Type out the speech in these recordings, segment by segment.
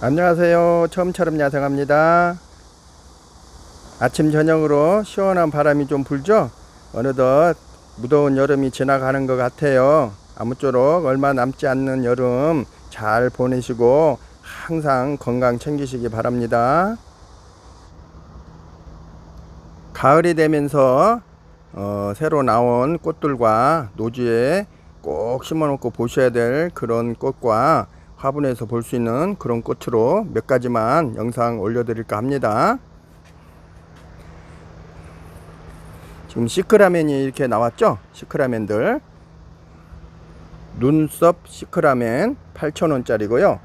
안녕하세요. 처음처럼 야생합니다. 아침 저녁으로 시원한 바람이 좀 불죠? 어느덧 무더운 여름이 지나가는 것 같아요. 아무쪼록 얼마 남지 않는 여름 잘 보내시고 항상 건강 챙기시기 바랍니다. 가을이 되면서 새로 나온 꽃들과 노지에 꼭 심어놓고 보셔야 될 그런 꽃과 화분에서 볼 수 있는 그런 꽃으로 몇 가지만 영상 올려드릴까 합니다. 지금 시크라멘이 이렇게 나왔죠? 시크라멘들. 눈썹 시크라멘 8,000원짜리고요.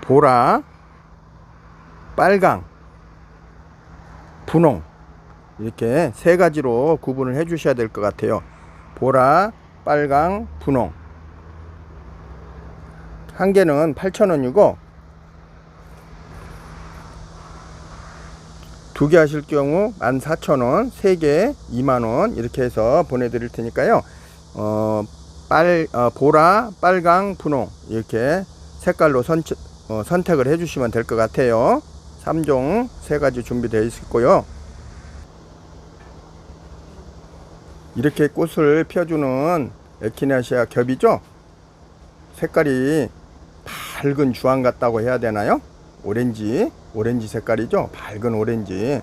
보라, 빨강, 분홍 이렇게 세 가지로 구분을 해 주셔야 될 것 같아요. 보라, 빨강, 분홍. 한 개는 8,000원이고 두 개 하실 경우 14,000원, 세 개 2만원 이렇게 해서 보내드릴 테니까요. 보라, 빨강, 분홍 이렇게 색깔로 선택을 해주시면 될 것 같아요. 3종 세 가지 준비되어 있고요. 이렇게 꽃을 펴주는 에키나시아 겹이죠. 색깔이 밝은 주황 같다고 해야 되나요? 오렌지 색깔이죠. 밝은 오렌지.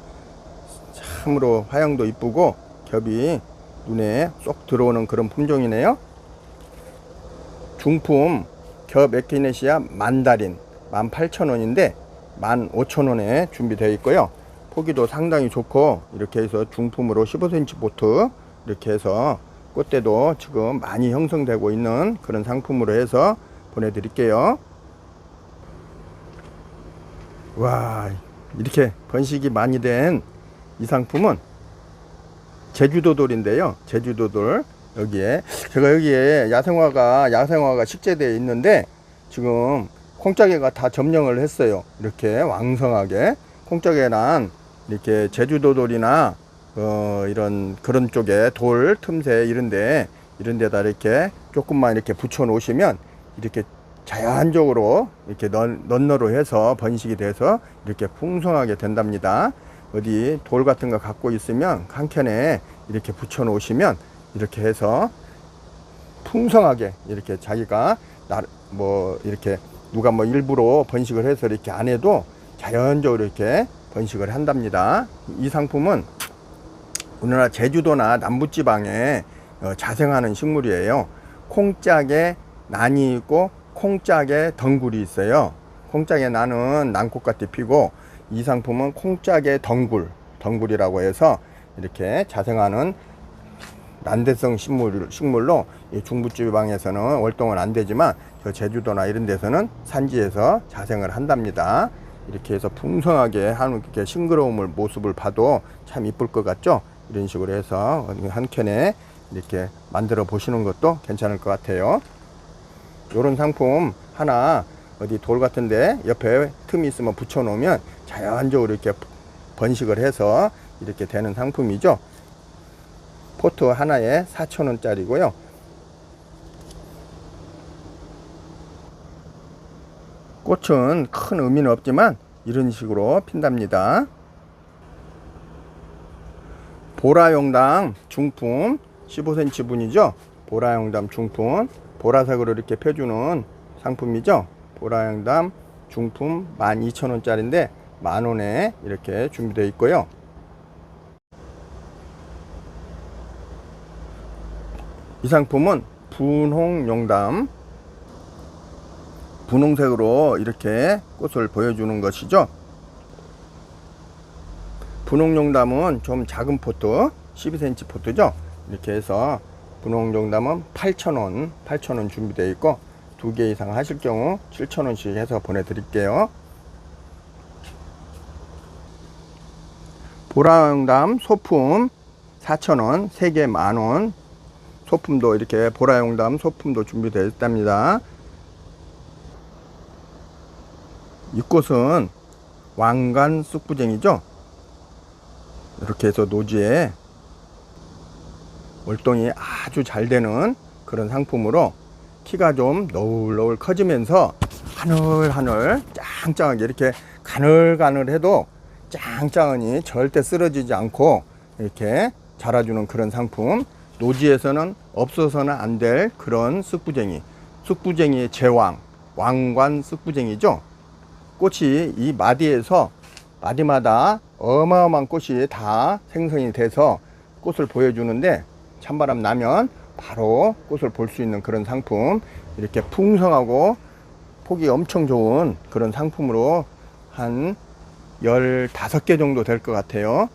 참으로 화형도 이쁘고 겹이 눈에 쏙 들어오는 그런 품종이네요. 중품 겹 에키네시아 만다린 18,000원인데 15,000원에 준비되어 있고요. 포기도 상당히 좋고 이렇게 해서 중품으로 15cm 보트 이렇게 해서 꽃대도 지금 많이 형성되고 있는 그런 상품으로 해서 보내드릴게요. 와, 이렇게 번식이 많이 된 이 상품은 제주도돌인데요. 제주도돌. 제가 여기에 야생화가 식재되어 있는데 지금 콩짜개가 다 점령을 했어요. 이렇게 왕성하게 콩짜개란 이렇게 제주도돌이나 이런 그런 쪽에 돌 틈새 이런 데다 이렇게 조금만 이렇게 붙여 놓으시면 이렇게 자연적으로 이렇게 넌너로 해서 번식이 돼서 이렇게 풍성하게 된답니다. 어디 돌 같은 거 갖고 있으면 한 켠에 이렇게 붙여 놓으시면 이렇게 해서 풍성하게 이렇게 자기가 이렇게 누가 일부러 번식을 해서 이렇게 안 해도 자연적으로 이렇게 번식을 한답니다. 이 상품은 우리나라 제주도나 남부지방에 자생하는 식물이에요. 콩짝에 난이 있고 콩짝에 덩굴이 있어요. 콩짝에 난은 난꽃같이 피고 이 상품은 콩짝에 덩굴이라고 해서 이렇게 자생하는 난대성 식물로 중부지방에서는 월동은 안 되지만 저 제주도나 이런 데서는 산지에서 자생을 한답니다. 이렇게 해서 풍성하게 하는 이렇게 싱그러움을 모습을 봐도 참 이쁠 것 같죠? 이런 식으로 해서 한 켠에 이렇게 만들어 보시는 것도 괜찮을 것 같아요. 이런 상품 하나 어디 돌 같은데 옆에 틈이 있으면 붙여 놓으면 자연적으로 이렇게 번식을 해서 이렇게 되는 상품이죠. 포트 하나에 4,000원짜리고요. 꽃은 큰 의미는 없지만 이런 식으로 핀답니다. 보라용담 중품 15cm 분이죠. 보라용담 중품 보라색으로 이렇게 펴주는 상품이죠. 보라용담 중품 12,000원짜리인데 만원에 이렇게 준비되어 있고요. 이 상품은 분홍용담 분홍색으로 이렇게 꽃을 보여주는 것이죠. 분홍용담은 좀 작은 포트 12cm 포트죠. 이렇게 해서 분홍용담은 8,000원 준비되어 있고 두 개 이상 하실 경우 7,000원씩 해서 보내드릴게요. 보라용담 소품 4,000원, 3개 만원. 소품도 이렇게 보라용담 소품도 준비되어 있답니다. 이 꽃은 왕관 쑥부쟁이죠. 이렇게 해서 노지에 월동이 아주 잘 되는 그런 상품으로 키가 좀 너울너울 커지면서 하늘하늘 짱짱하게 이렇게 가늘가늘해도 짱짱하니 절대 쓰러지지 않고 이렇게 자라주는 그런 상품. 노지에서는 없어서는 안 될 그런 쑥부쟁이, 쑥부쟁이의 제왕, 왕관 쑥부쟁이죠. 꽃이 이 마디에서 마디마다 어마어마한 꽃이 다 생성이 돼서 꽃을 보여주는데, 찬바람 나면 바로 꽃을 볼 수 있는 그런 상품. 이렇게 풍성하고 폭이 엄청 좋은 그런 상품으로 한 15개 정도 될 것 같아요.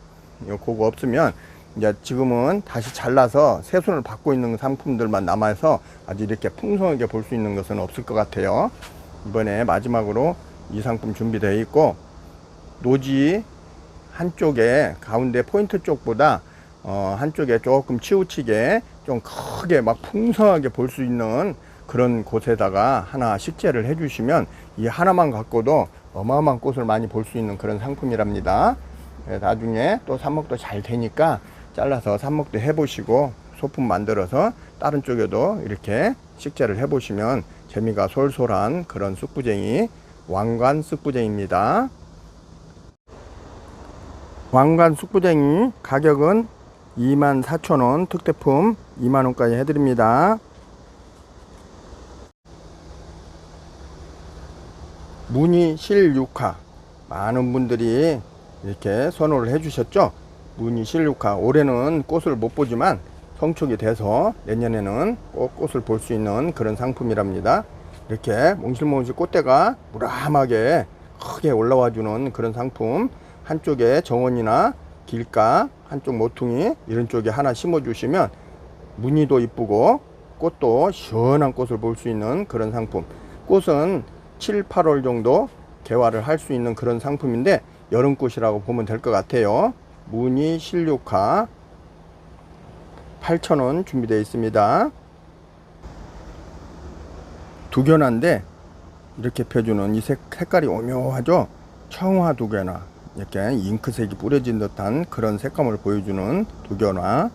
그거 없으면 이제 지금은 다시 잘라서 새순을 받고 있는 상품들만 남아서 아주 이렇게 풍성하게 볼 수 있는 것은 없을 것 같아요. 이번에 마지막으로 이 상품 준비되어 있고, 노지 한쪽에 가운데 포인트 쪽보다 한쪽에 조금 치우치게 좀 크게 막 풍성하게 볼 수 있는 그런 곳에다가 하나 식재를 해 주시면 이 하나만 갖고도 어마어마한 꽃을 많이 볼 수 있는 그런 상품이랍니다. 나중에 또 삽목도 잘 되니까 잘라서 삽목도 해 보시고 소품 만들어서 다른 쪽에도 이렇게 식재를 해 보시면 재미가 솔솔한 그런 쑥부쟁이, 왕관 쑥부쟁이입니다. 왕관 쑥부쟁이 가격은 24,000원, 특대품 2만원까지 해드립니다. 무늬 실육화, 많은 분들이 이렇게 선호를 해주셨죠. 무늬 실육화, 올해는 꽃을 못 보지만 성축이 돼서 내년에는 꼭 꽃을 볼 수 있는 그런 상품이랍니다. 이렇게 몽실몽실 꽃대가 무람하게 크게 올라와 주는 그런 상품. 한쪽에 정원이나 길가, 한쪽 모퉁이 이런 쪽에 하나 심어 주시면 무늬도 이쁘고 꽃도 시원한 꽃을 볼 수 있는 그런 상품. 꽃은 7, 8월 정도 개화를 할 수 있는 그런 상품인데 여름꽃이라고 보면 될 것 같아요. 무늬 실육화 8,000원 준비되어 있습니다. 두견화인데 이렇게 펴주는 이 색깔이 오묘하죠. 청화 두견화, 이렇게 잉크색이 뿌려진 듯한 그런 색감을 보여주는 두견화,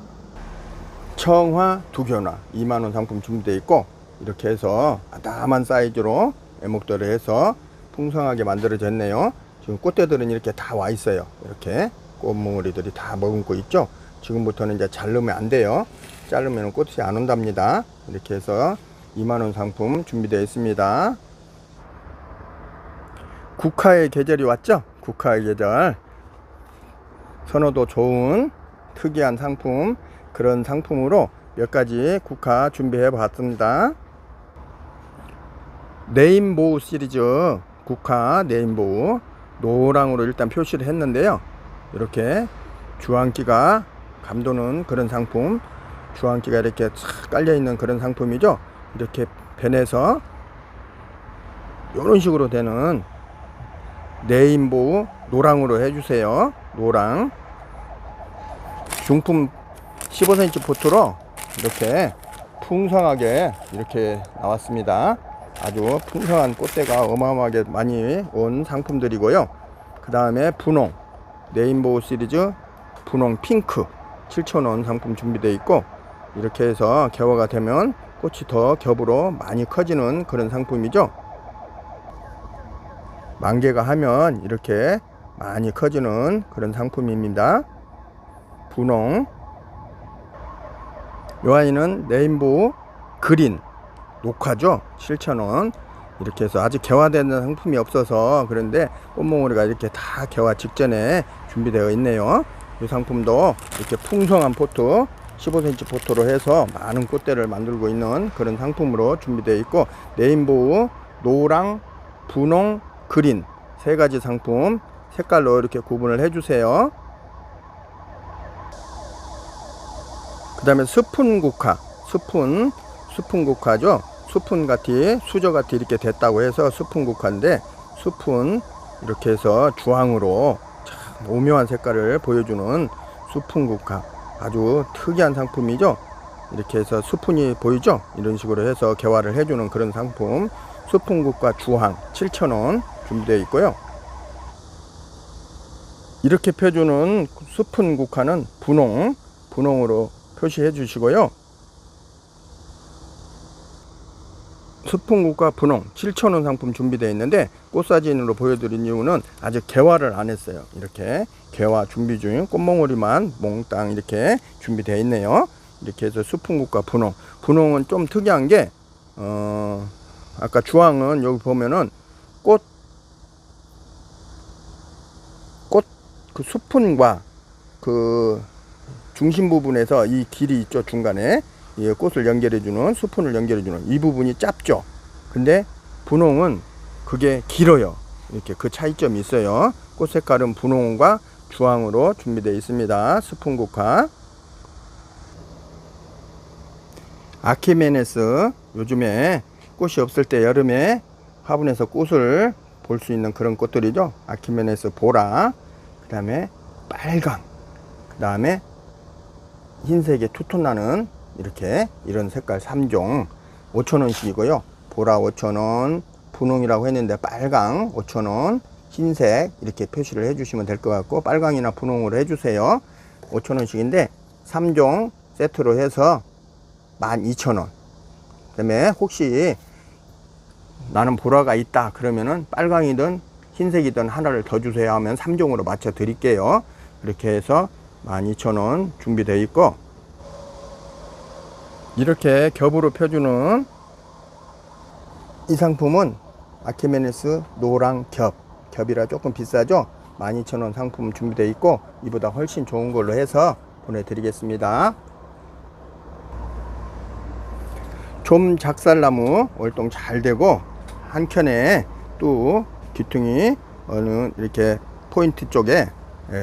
청화 두견화 2만원 상품 준비되어 있고, 이렇게 해서 아담한 사이즈로 애목도를 해서 풍성하게 만들어졌네요. 지금 꽃대들은 이렇게 다 와 있어요. 이렇게 꽃몽우리들이 다 머금고 있죠. 지금부터는 이제 자르면 안 돼요. 자르면 꽃이 안 온답니다. 이렇게 해서 2만원 상품 준비되어 있습니다. 국화의 계절이 왔죠. 국화의 계절, 선호도 좋은 특이한 상품, 그런 상품으로 몇 가지 국화 준비해 봤습니다. 네임보우 시리즈 국화 네임보우 노랑으로 일단 표시를 했는데요. 이렇게 주황기가 감도는 그런 상품, 주황기가 이렇게 착 깔려 있는 그런 상품이죠. 이렇게 변해서 이런 식으로 되는 네임보우 노랑으로 해주세요. 노랑 중품 15cm 포트로 이렇게 풍성하게 이렇게 나왔습니다. 아주 풍성한 꽃대가 어마어마하게 많이 온 상품들이고요. 그 다음에 분홍 네임보우 시리즈 분홍 핑크 7,000원 상품 준비되어 있고, 이렇게 해서 개화가 되면 꽃이 더 겹으로 많이 커지는 그런 상품이죠. 만개가 하면 이렇게 많이 커지는 그런 상품입니다. 분홍, 요 아이는 네임보우 그린 녹화죠. 7,000원. 이렇게 해서 아직 개화되는 상품이 없어서 그런데 꽃몽우리가 이렇게 다 개화 직전에 준비되어 있네요. 이 상품도 이렇게 풍성한 포트 15cm 포트로 해서 많은 꽃대를 만들고 있는 그런 상품으로 준비되어 있고, 네임보우 노랑 분홍 그린 세 가지 상품 색깔로 이렇게 구분을 해 주세요. 그 다음에 스푼 국화, 스푼 국화죠. 스푼 같이 수저 같이 이렇게 됐다고 해서 스푼 국화인데, 스푼 이렇게 해서 주황으로 참 오묘한 색깔을 보여주는 스푼 국화, 아주 특이한 상품이죠. 이렇게 해서 스푼이 보이죠. 이런 식으로 해서 개화를 해주는 그런 상품, 스푼 국화 주황 7,000원 준비되어 있고요. 이렇게 펴주는 스푼 국화는 분홍으로 표시해 주시고요. 수풍국과 분홍 7,000원 상품 준비되어 있는데 꽃 사진으로 보여드린 이유는 아직 개화를 안 했어요. 이렇게 개화 준비 중인 꽃몽오리만 몽땅 이렇게 준비되어 있네요. 이렇게 해서 수풍국과 분홍. 분홍은 좀 특이한 게 아까 주황은 여기 보면은 꽃 그 수푼과 그 중심 부분에서 이 길이 있죠. 중간에 이 꽃을 연결해주는 수푼을 연결해주는 이 부분이 짧죠. 근데 분홍은 그게 길어요. 이렇게 그 차이점이 있어요. 꽃 색깔은 분홍과 주황으로 준비되어 있습니다. 수푼국화. 아키메네스, 요즘에 꽃이 없을 때 여름에 화분에서 꽃을 볼 수 있는 그런 꽃들이죠. 아키메네스 보라, 그 다음에 빨강, 그 다음에 흰색의 투톤 나는 이렇게 이런 색깔 3종 5,000원씩이고요. 보라 5,000원, 분홍이라고 했는데 빨강 5,000원, 흰색 이렇게 표시를 해주시면 될 것 같고, 빨강이나 분홍으로 해주세요. 5,000원씩인데 3종 세트로 해서 12,000원. 그 다음에 혹시 나는 보라가 있다 그러면은 빨강이든 흰색이든 하나를 더 주세요 하면 3종으로 맞춰 드릴게요. 이렇게 해서 12,000원 준비되어 있고, 이렇게 겹으로 펴주는 이 상품은 아키메네스 노랑 겹이라 조금 비싸죠. 12,000원 상품 준비되어 있고, 이보다 훨씬 좋은 걸로 해서 보내드리겠습니다. 좀 작살나무 월동 잘 되고, 한켠에 또 귀퉁이 어느 이렇게 포인트 쪽에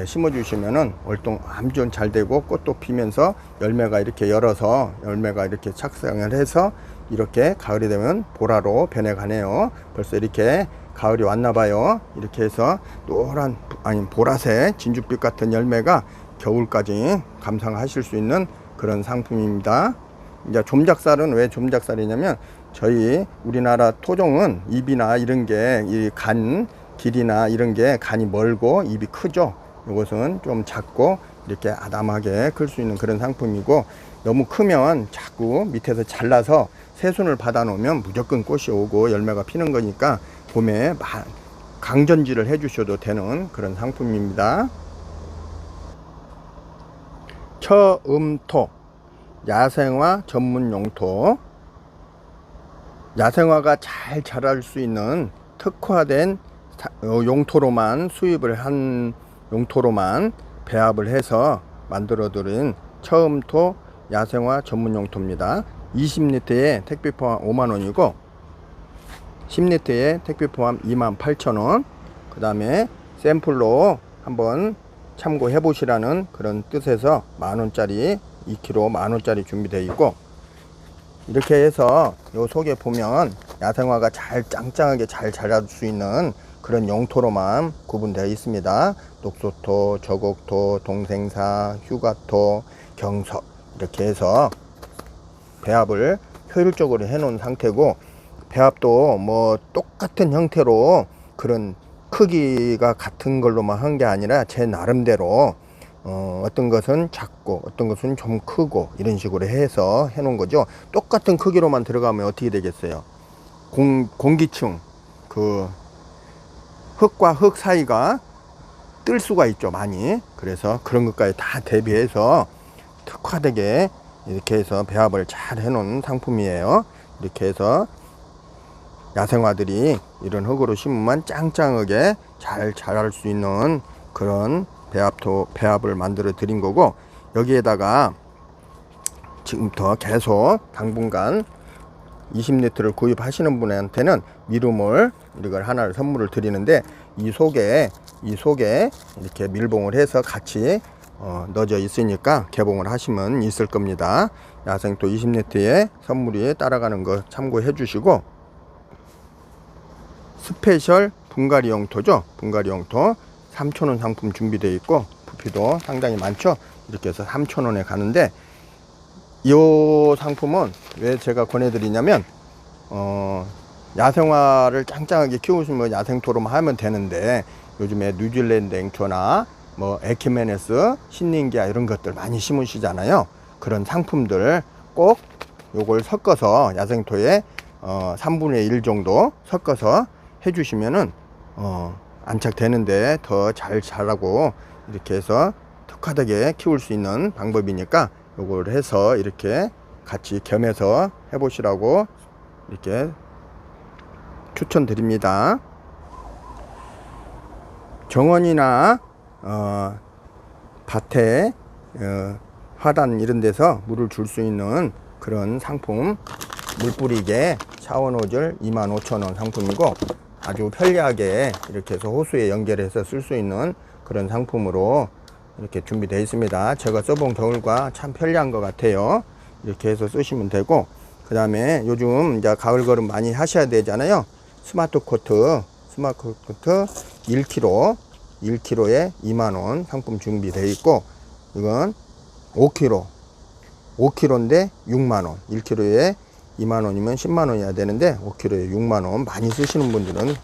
심어 주시면은 월동 아주 잘 되고, 꽃도 피면서 열매가 이렇게 열어서 열매가 이렇게 착상을 해서 이렇게 가을이 되면 보라로 변해 가네요. 벌써 이렇게 가을이 왔나 봐요. 이렇게 해서 노란 보라색 진주빛 같은 열매가 겨울까지 감상하실 수 있는 그런 상품입니다. 이제 좀작살은 왜 좀작살이냐면, 저희 우리나라 토종은 잎이나 이런 게 이 간 길이나 이런 게 간이 멀고 잎이 크죠. 이것은 좀 작고 이렇게 아담하게 클 수 있는 그런 상품이고, 너무 크면 자꾸 밑에서 잘라서 새순을 받아 놓으면 무조건 꽃이 오고 열매가 피는 거니까 봄에 강전지를 해 주셔도 되는 그런 상품입니다. 처음토 야생화 전문 용토. 야생화가 잘 자랄 수 있는 특화된 용토로만 수입을 한 용토로만 배합을 해서 만들어 드린 처음토 야생화 전문 용토입니다. 20리터에 택배 포함 5만원이고 10리터에 택배 포함 28,000원. 그 다음에 샘플로 한번 참고해 보시라는 그런 뜻에서 만원짜리 2kg 만원짜리 준비되어 있고, 이렇게 해서 요 속에 보면 야생화가 잘 짱짱하게 잘 자랄 수 있는 그런 용토로만 구분되어 있습니다. 녹소토, 저곡토, 동생사, 휴가토, 경석 이렇게 해서 배합을 효율적으로 해 놓은 상태고, 배합도 뭐 똑같은 형태로 그런 크기가 같은 걸로만 한 게 아니라 제 나름대로 어떤 것은 작고 어떤 것은 좀 크고 이런 식으로 해서 해 놓은 거죠. 똑같은 크기로만 들어가면 어떻게 되겠어요? 공기층 그 흙과 흙 사이가 뜰 수가 있죠, 많이. 그래서 그런 것까지 다 대비해서 특화되게 이렇게 해서 배합을 잘 해 놓은 상품이에요. 이렇게 해서 야생화들이 이런 흙으로 심으면 짱짱하게 잘 자랄 수 있는 그런 배합을 만들어 드린 거고, 여기에다가 지금부터 계속 당분간 20리터를 구입하시는 분한테는 미루몰 이걸 하나를 선물을 드리는데, 이 속에 이렇게 밀봉을 해서 같이 넣어져 있으니까 개봉을 하시면 있을 겁니다. 야생토 20리터에 선물이 따라가는 거 참고해 주시고, 스페셜 분갈이 용토죠. 분갈이 용토 3,000원 상품 준비되어 있고, 부피도 상당히 많죠. 이렇게 해서 3,000원에 가는데, 이 상품은 왜 제가 권해드리냐면, 야생화를 짱짱하게 키우시면 야생토로만 하면 되는데, 요즘에 뉴질랜드 앵초나 뭐 에키메네스, 신nin기아 이런 것들 많이 심으시잖아요. 그런 상품들 꼭 요걸 섞어서 야생토에 3분의 1 정도 섞어서 해주시면은 안착되는데 더 잘 자라고 이렇게 해서 특화되게 키울 수 있는 방법이니까 요걸 해서 이렇게 같이 겸해서 해보시라고 이렇게 추천드립니다. 정원이나 밭에 화단 이런 데서 물을 줄 수 있는 그런 상품, 물 뿌리개 샤워 노즐 25,000원 상품이고, 아주 편리하게 이렇게 해서 호수에 연결해서 쓸 수 있는 그런 상품으로 이렇게 준비되어 있습니다. 제가 써본 결과 참 편리한 것 같아요. 이렇게 해서 쓰시면 되고, 그 다음에 요즘 이제 가을 걸음 많이 하셔야 되잖아요. 스마트 코트 1kg에 2만원 상품 준비되어 있고, 이건 5kg인데 6만원, 1kg에 2만원이면 10만원이어야 되는데 5kg에 6만원, 많이 쓰시는 분들은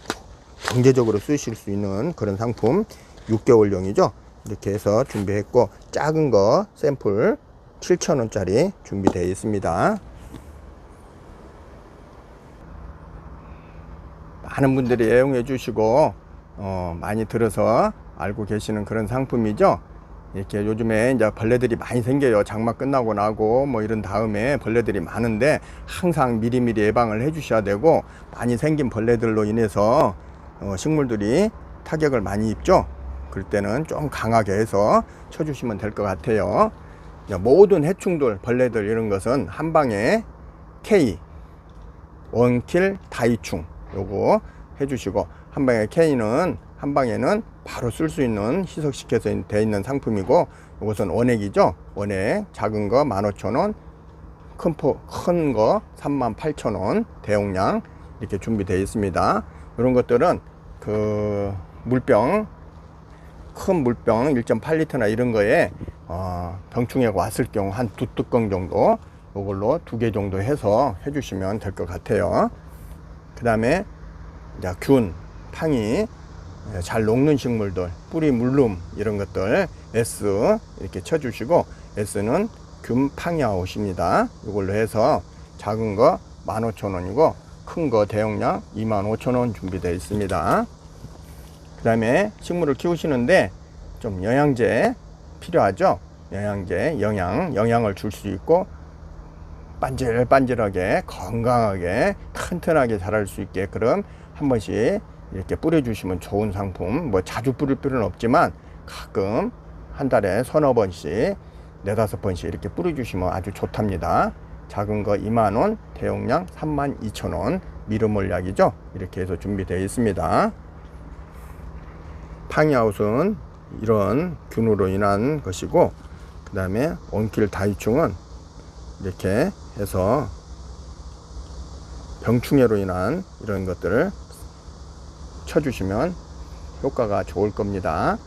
경제적으로 쓰실 수 있는 그런 상품, 6개월용이죠. 이렇게 해서 준비했고, 작은 거 샘플 7,000원짜리 준비되어 있습니다. 많은 분들이 애용해 주시고 많이 들어서 알고 계시는 그런 상품이죠. 이렇게 요즘에 이제 벌레들이 많이 생겨요. 장마 끝나고 나고 뭐 이런 다음에 벌레들이 많은데, 항상 미리미리 예방을 해 주셔야 되고, 많이 생긴 벌레들로 인해서 식물들이 타격을 많이 입죠. 그럴 때는 좀 강하게 해서 쳐주시면 될 것 같아요. 모든 해충들, 벌레들 이런 것은 한방에 K 원킬 다이충 요거 해주시고, 한방에 K는 한방에는 바로 쓸 수 있는 희석시켜서 되어 있는 상품이고, 이것은 원액이죠. 원액 작은 거 15,000원, 큰 거 38,000원, 대용량 이렇게 준비되어 있습니다. 이런 것들은 그 물병, 큰 물병 1.8리터나 이런 거에 병충해가 왔을 경우 한 2뚜껑 정도, 이걸로 2개 정도 해서 해주시면 될 것 같아요. 그 다음에 이제 균, 팡이 잘 녹는 식물들, 뿌리 물름 이런 것들 S 이렇게 쳐주시고, S는 균 팡이 아웃입니다. 이걸로 해서 작은 거 15,000원이고 큰 거 대용량 25,000원 준비되어 있습니다. 그 다음에 식물을 키우시는데 좀 영양제 필요하죠. 영양제, 영양을 줄 수 있고, 반질반질하게 건강하게 튼튼하게 자랄 수 있게 그럼 한 번씩 이렇게 뿌려주시면 좋은 상품. 뭐 자주 뿌릴 필요는 없지만 가끔 한 달에 서너 번씩, 4-5번씩 이렇게 뿌려주시면 아주 좋답니다. 작은 거 2만원, 대용량 32,000원, 미르몰약이죠. 이렇게 해서 준비되어 있습니다. 팡이아웃은 이런 균으로 인한 것이고, 그 다음에 원킬 다이충은 이렇게 해서 병충해로 인한 이런 것들을 쳐주시면 효과가 좋을 겁니다.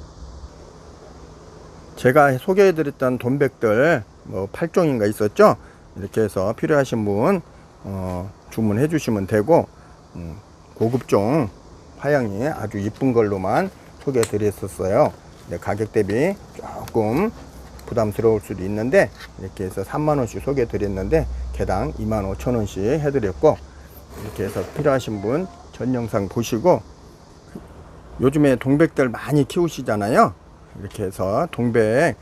제가 소개해 드렸던 돈백들 뭐 8종인가 있었죠. 이렇게 해서 필요하신 분 주문해 주시면 되고, 고급종 화양이 아주 이쁜 걸로만 소개해 드렸었어요. 가격 대비 조금 부담스러울 수도 있는데, 이렇게 해서 3만원씩 소개해 드렸는데 개당 25,000원씩 해드렸고, 이렇게 해서 필요하신 분 전 영상 보시고, 요즘에 동백들 많이 키우시잖아요. 이렇게 해서 동백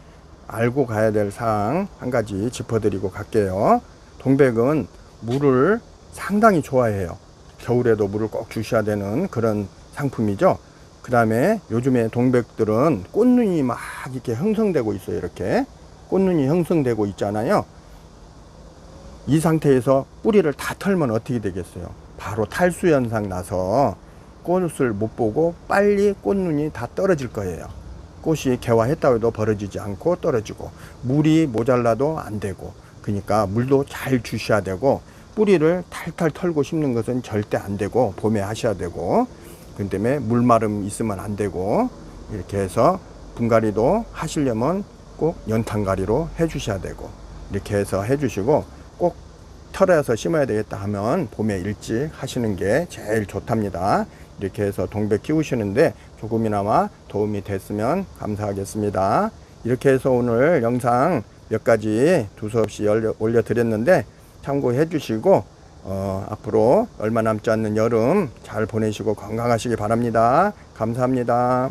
알고 가야 될 사항 한 가지 짚어드리고 갈게요. 동백은 물을 상당히 좋아해요. 겨울에도 물을 꼭 주셔야 되는 그런 상품이죠. 그 다음에 요즘에 동백들은 꽃눈이 막 이렇게 형성되고 있어요. 이렇게 꽃눈이 형성되고 있잖아요. 이 상태에서 뿌리를 다 털면 어떻게 되겠어요? 바로 탈수 현상 나서 꽃을 못 보고 빨리 꽃눈이 다 떨어질 거예요. 꽃이 개화했다고 해도 벌어지지 않고 떨어지고, 물이 모자라도 안 되고, 그러니까 물도 잘 주셔야 되고, 뿌리를 탈탈 털고 심는 것은 절대 안 되고, 봄에 하셔야 되고, 그 때문에 물마름 있으면 안 되고, 이렇게 해서 분갈이도 하시려면 꼭 연탄가리로 해 주셔야 되고, 이렇게 해서 해 주시고, 꼭 털어서 심어야 되겠다 하면 봄에 일찍 하시는 게 제일 좋답니다. 이렇게 해서 동백 키우시는데 조금이나마 도움이 됐으면 감사하겠습니다. 이렇게 해서 오늘 영상 몇 가지 두서없이 올려 드렸는데 참고해 주시고, 앞으로 얼마 남지 않는 여름 잘 보내시고 건강하시기 바랍니다. 감사합니다.